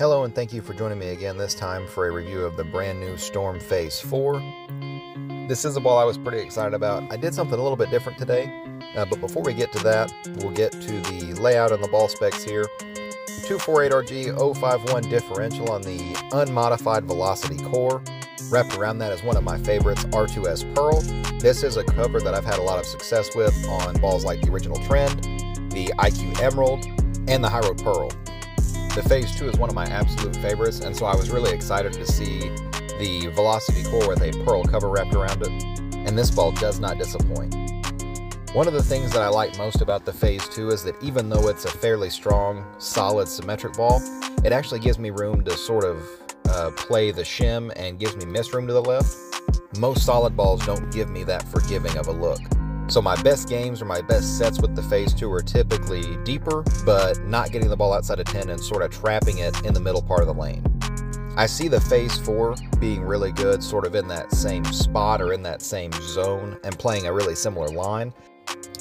Hello and thank you for joining me again, this time for a review of the brand new Storm Phaze 4. This is a ball I was pretty excited about. I did something a little bit different today, but before we get to that, we'll get to the layout and the ball specs here. 248RG 051 differential on the unmodified velocity core. Wrapped around that is one of my favorites, R2S Pearl. This is a cover that I've had a lot of success with on balls like the original Trend, the IQ Emerald, and the High Road Pearl. The Phaze 2 is one of my absolute favorites, and so I was really excited to see the velocity core with a pearl cover wrapped around it, and this ball does not disappoint. One of the things that I like most about the Phaze 2 is that even though it's a fairly strong, solid, symmetric ball, it actually gives me room to sort of play the shim and gives me miss room to the left. Most solid balls don't give me that forgiving of a look. So my best games or my best sets with the Phaze 2 are typically deeper, but not getting the ball outside of 10 and sort of trapping it in the middle part of the lane. I see the Phaze 4 being really good sort of in that same spot or in that same zone and playing a really similar line.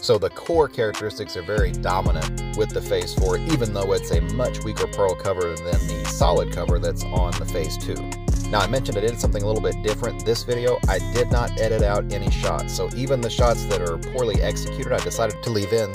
So the core characteristics are very dominant with the Phaze 4, even though it's a much weaker pearl cover than the solid cover that's on the Phaze 2. Now, I mentioned I did something a little bit different this video. I did not edit out any shots, so even the shots that are poorly executed, I decided to leave in,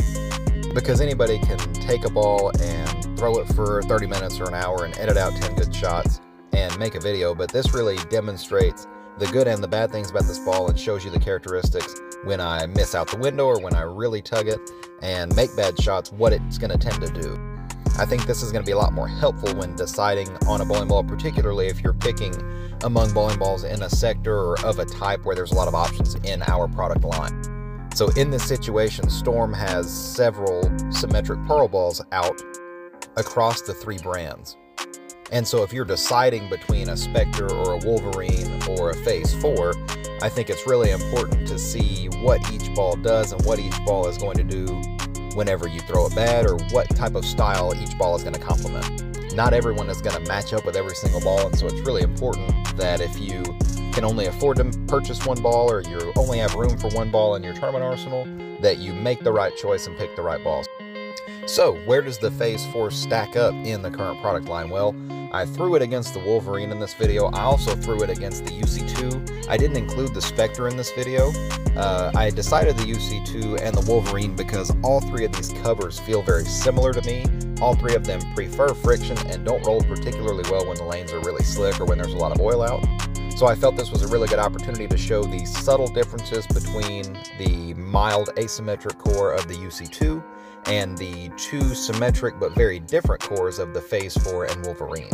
because anybody can take a ball and throw it for 30 minutes or an hour and edit out 10 good shots and make a video, but this really demonstrates the good and the bad things about this ball and shows you the characteristics when I miss out the window or when I really tug it and make bad shots, what it's going to tend to do. I think this is going to be a lot more helpful when deciding on a bowling ball, particularly if you're picking among bowling balls in a sector or of a type where there's a lot of options in our product line. So in this situation, Storm has several symmetric pearl balls out across the three brands. And so if you're deciding between a Spectre or a Wolverine or a Phaze 4, I think it's really important to see what each ball does and what each ball is going to do whenever you throw it bad, or what type of style each ball is going to complement. Not everyone is going to match up with every single ball, and so it's really important that if you can only afford to purchase one ball, or you only have room for one ball in your tournament arsenal, that you make the right choice and pick the right balls. So, where does the Phaze 4 stack up in the current product line? Well, I threw it against the Wolverine in this video. I also threw it against the UC2. I didn't include the Spectre in this video. I decided the UC2 and the Wolverine because all three of these covers feel very similar to me. All three of them prefer friction and don't roll particularly well when the lanes are really slick or when there's a lot of oil out. So I felt this was a really good opportunity to show the subtle differences between the mild asymmetric core of the UC2 and the two symmetric but very different cores of the Phaze 4 and Wolverine.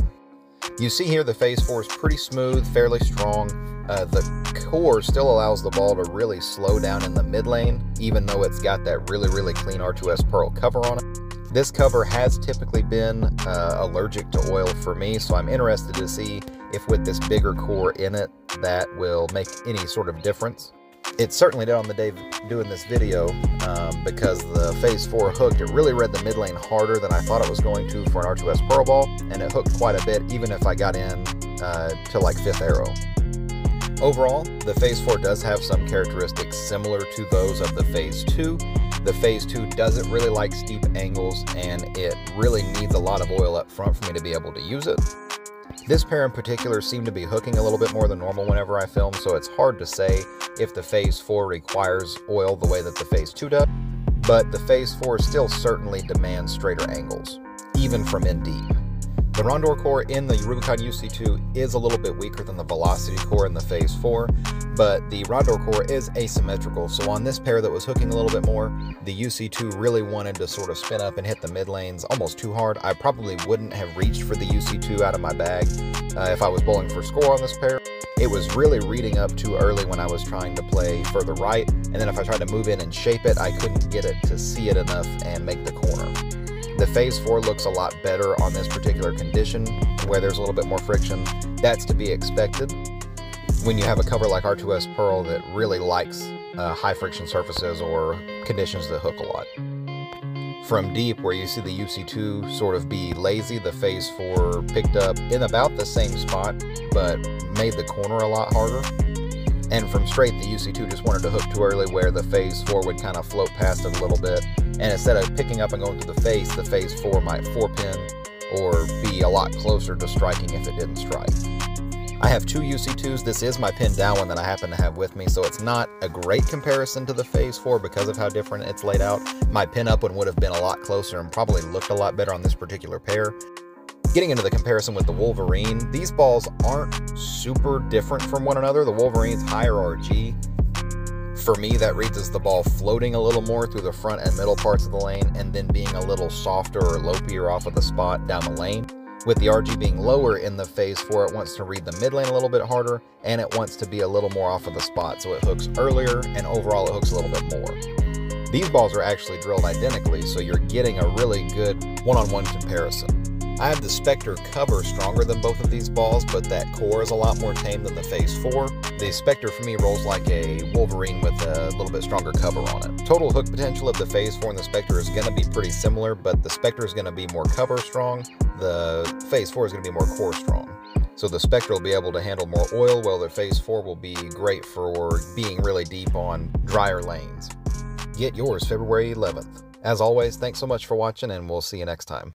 You see here the Phaze 4 is pretty smooth, fairly strong. The core still allows the ball to really slow down in the mid lane, even though it's got that really clean R2S Pearl cover on it. This cover has typically been allergic to oil for me, so I'm interested to see if with this bigger core in it, that will make any sort of difference. It certainly did on the day doing this video, because the Phaze 4 hooked. It really read the mid lane harder than I thought it was going to for an R2S Pearl ball, and it hooked quite a bit even if I got in to like 5th arrow. Overall, the Phaze 4 does have some characteristics similar to those of the Phaze 2. The Phaze 2 doesn't really like steep angles, and it really needs a lot of oil up front for me to be able to use it. This pair in particular seemed to be hooking a little bit more than normal whenever I film, so it's hard to say if the Phaze 4 requires oil the way that the Phaze 2 does, but the Phaze 4 still certainly demands straighter angles, even from in deep. The Rondor core in the Rubicon UC2 is a little bit weaker than the Velocity core in the Phaze 4, but the Rondor core is asymmetrical, so on this pair that was hooking a little bit more, the UC2 really wanted to sort of spin up and hit the mid lanes almost too hard. I probably wouldn't have reached for the UC2 out of my bag if I was bowling for score on this pair. It was really reading up too early when I was trying to play further right, and then if I tried to move in and shape it, I couldn't get it to see it enough and make the corner. The Phaze 4 looks a lot better on this particular condition, where there's a little bit more friction. That's to be expected when you have a cover like R2S Pearl that really likes high friction surfaces or conditions that hook a lot. From deep, where you see the UC2 sort of be lazy, the Phaze 4 picked up in about the same spot, but made the corner a lot harder. And from straight, the UC2 just wanted to hook too early, where the Phaze 4 would kind of float past it a little bit. And instead of picking up and going to the face, the Phaze 4 might 4-pin or be a lot closer to striking if it didn't strike. I have two UC2s. This is my pinned down one that I happen to have with me, so it's not a great comparison to the Phaze 4 because of how different it's laid out. My pin up one would have been a lot closer and probably looked a lot better on this particular pair. Getting into the comparison with the Wolverine, these balls aren't super different from one another. The Wolverine's higher RG. For me, that reads as the ball floating a little more through the front and middle parts of the lane and then being a little softer or lopier off of the spot down the lane. With the RG being lower in the Phaze 4, it wants to read the mid lane a little bit harder, and it wants to be a little more off of the spot, so it hooks earlier, and overall it hooks a little bit more. These balls are actually drilled identically, so you're getting a really good one-on-one comparison. I have the Spectre cover stronger than both of these balls, but that core is a lot more tame than the Phaze 4. The Spectre for me rolls like a Wolverine with a little bit stronger cover on it. Total hook potential of the Phaze 4 and the Spectre is going to be pretty similar, but the Spectre is going to be more cover strong. The Phaze 4 is going to be more core strong. So the Spectre will be able to handle more oil, while the Phaze 4 will be great for being really deep on drier lanes. Get yours February 11th. As always, thanks so much for watching, and we'll see you next time.